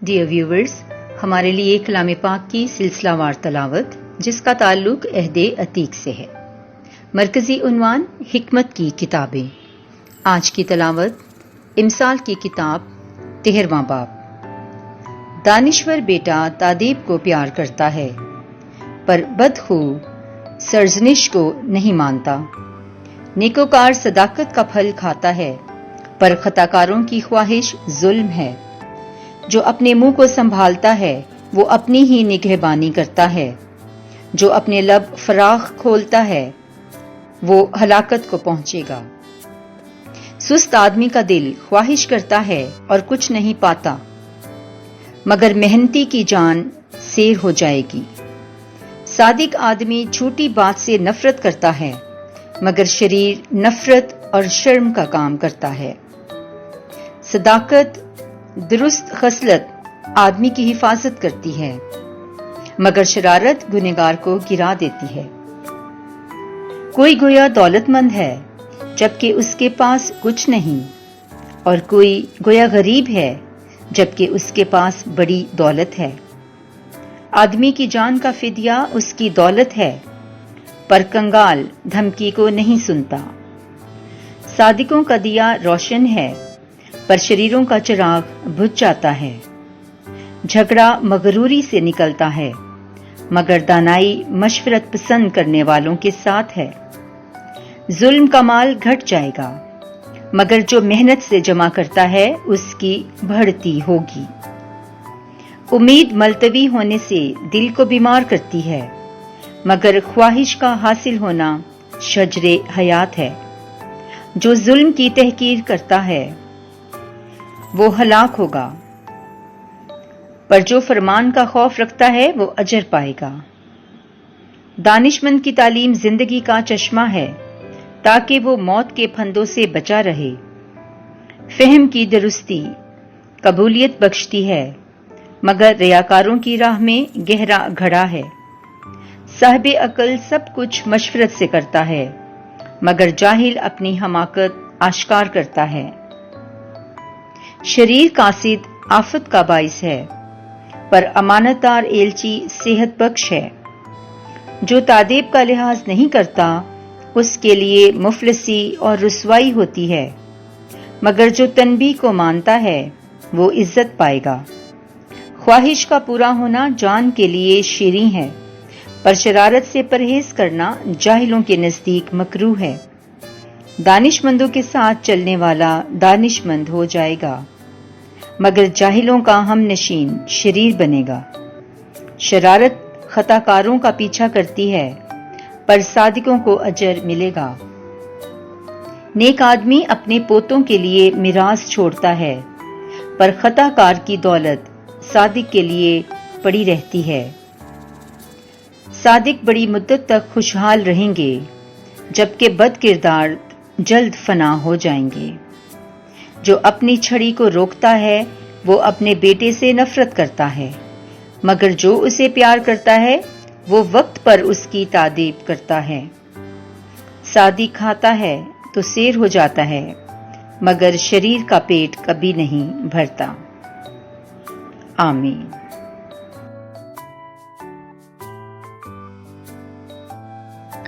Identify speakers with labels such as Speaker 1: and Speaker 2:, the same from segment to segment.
Speaker 1: Dear viewers, ہمارے لیے کلام پاک کی سلسلہ وار تلاوت جس کا تعلق عہد عتیق سے ہے۔ مرکزی عنوان حکمت کی کتابیں۔ آج کی تلاوت امثال کی کتاب 13واں باب۔ دانشور بیٹا تادیب کو پیار کرتا ہے پر بدخو سرزنش کو نہیں مانتا۔ نیکوکار صداقت کا پھل کھاتا ہے پر خطاکاروں کی خواہش ظلم ہے۔ جو اپنے منہ کو سنبھالتا ہے وہ اپنی ہی نگہبانی کرتا ہے۔ جو اپنے لب فراخ کھولتا ہے وہ ہلاکت کو پہنچے گا۔ سست آدمی کا دل خواہش کرتا ہے اور کچھ نہیں پاتا، مگر محنتی کی جان سیر ہو جائے گی۔ صادق آدمی چھوٹی بات سے نفرت کرتا ہے، مگر شریر نفرت اور شرم کا کام کرتا ہے۔ صداقت درست خصلت آدمی کی حفاظت کرتی ہے، مگر شرارت گنہگار کو گرا دیتی ہے۔ کوئی گویا دولت مند ہے جبکہ اس کے پاس کچھ نہیں، اور کوئی گویا غریب ہے جبکہ اس کے پاس بڑی دولت ہے۔ آدمی کی جان کا فدیہ اس کی دولت ہے، پر کنگال دھمکی کو نہیں سنتا۔ صادقوں کا دیا روشن ہے پر شریروں کا چراغ بجھ جاتا ہے۔ جھگڑا مغروری سے نکلتا ہے، مگر دانائی مشورت پسند کرنے والوں کے ساتھ ہے۔ ظلم کا مال گھٹ جائے گا، مگر جو محنت سے جمع کرتا ہے اس کی بڑھتی ہوگی۔ امید ملتوی ہونے سے دل کو بیمار کرتی ہے، مگر خواہش کا حاصل ہونا شجر حیات ہے۔ جو ظلم کی تحقیر کرتا ہے وہ ہلاک ہوگا، پر جو فرمان کا خوف رکھتا ہے وہ اجر پائے گا۔ دانش مند کی تعلیم زندگی کا چشمہ ہے تاکہ وہ موت کے پھندوں سے بچا رہے۔ فہم کی درستی قبولیت بخشتی ہے، مگر ریاکاروں کی راہ میں گہرا گھڑا ہے۔ صاحب عقل سب کچھ مشورت سے کرتا ہے، مگر جاہل اپنی حماقت آشکار کرتا ہے۔ شریر قاصد آفت کا باعث ہے، پر امانت دار ایلچی صحت بخش ہے۔ جو تادیب کا لحاظ نہیں کرتا اس کے لیے مفلسی اور رسوائی ہوتی ہے، مگر جو تنبیہ کو مانتا ہے وہ عزت پائے گا۔ خواہش کا پورا ہونا جان کے لیے شیریں ہے، پر شرارت سے پرہیز کرنا جاہلوں کے نزدیک مکروہ ہے۔ دانش مندوں کے ساتھ چلنے والا دانش مند ہو جائے گا، مگر جاہلوں کا ہم نشین شریر بنے گا۔ شرارت خطاکاروں کا پیچھا کرتی ہے، پر صادقوں کو اجر ملے گا۔ نیک آدمی اپنے پوتوں کے لیے میراث چھوڑتا ہے، پر خطاکار کی دولت صادق کے لیے پڑی رہتی ہے۔ صادق بڑی مدت تک خوشحال رہیں گے، جبکہ بد کردار جلد فنا ہو جائیں گے۔ جو اپنی چھڑی کو روکتا ہے وہ اپنے بیٹے سے نفرت کرتا ہے، مگر جو اسے پیار کرتا ہے وہ وقت پر اس کی تعریف کرتا ہے۔ صادق کھاتا ہے تو سیر ہو جاتا ہے، مگر شریر کا پیٹ کبھی نہیں بھرتا۔ آمین۔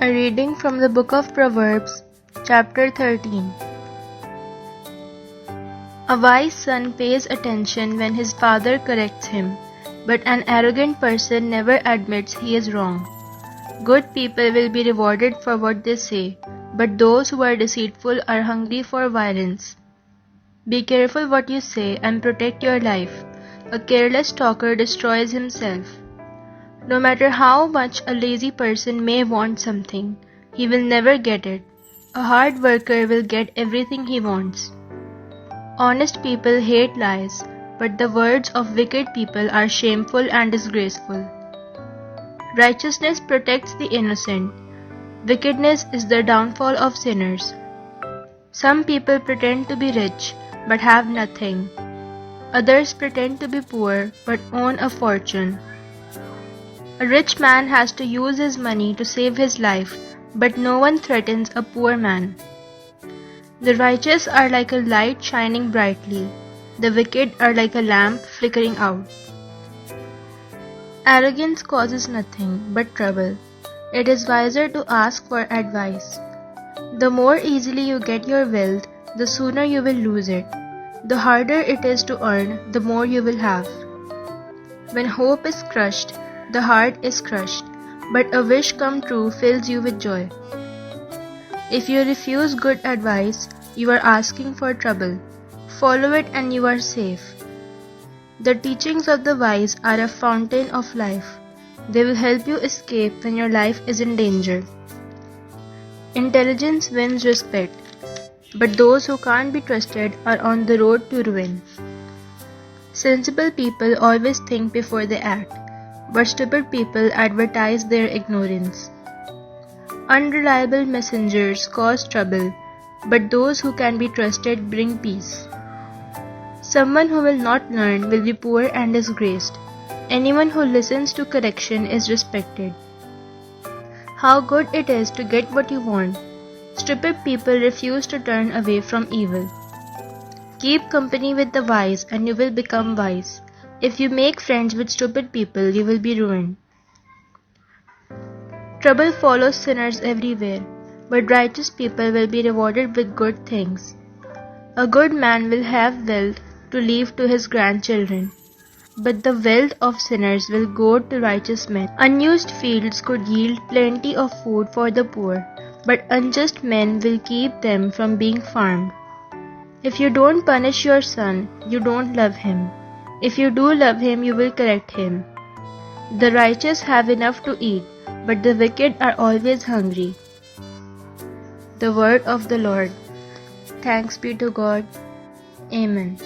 Speaker 2: A reading from the book of Proverbs, chapter 13. A wise son pays attention when his father corrects him, but an arrogant person never admits he is wrong. Good people will be rewarded for what they say, but those who are deceitful are hungry for violence. Be careful what you say and protect your life. A careless talker destroys himself. No matter how much a lazy person may want something, he will never get it. A hard worker will get everything he wants. Honest people hate lies, but the words of wicked people are shameful and disgraceful. Righteousness protects the innocent. Wickedness is the downfall of sinners. Some people pretend to be rich, but have nothing. Others pretend to be poor, but own a fortune. A rich man has to use his money to save his life, but no one threatens a poor man. The righteous are like a light shining brightly. The wicked are like a lamp flickering out. Arrogance causes nothing but trouble. It is wiser to ask for advice. The more easily you get your wealth, the sooner you will lose it. The harder it is to earn, the more you will have. When hope is crushed, the heart is crushed, but a wish come true fills you with joy. If you refuse good advice, you are asking for trouble. Follow it and you are safe. The teachings of the wise are a fountain of life. They will help you escape when your life is in danger. Intelligence wins respect, but those who can't be trusted are on the road to ruin. Sensible people always think before they act, but stupid people advertise their ignorance. Unreliable messengers cause trouble, but those who can be trusted bring peace. Someone who will not learn will be poor and disgraced. Anyone who listens to correction is respected. How good it is to get what you want. Stupid people refuse to turn away from evil. Keep company with the wise and you will become wise. If you make friends with stupid people, you will be ruined. Trouble follows sinners everywhere, but righteous people will be rewarded with good things. A good man will have wealth to leave to his grandchildren, but the wealth of sinners will go to righteous men. Unused fields could yield plenty of food for the poor, but unjust men will keep them from being farmed. If you don't punish your son, you don't love him. If you do love him, you will correct him. The righteous have enough to eat, but the wicked are always hungry. The word of the Lord. Thanks be to God. Amen.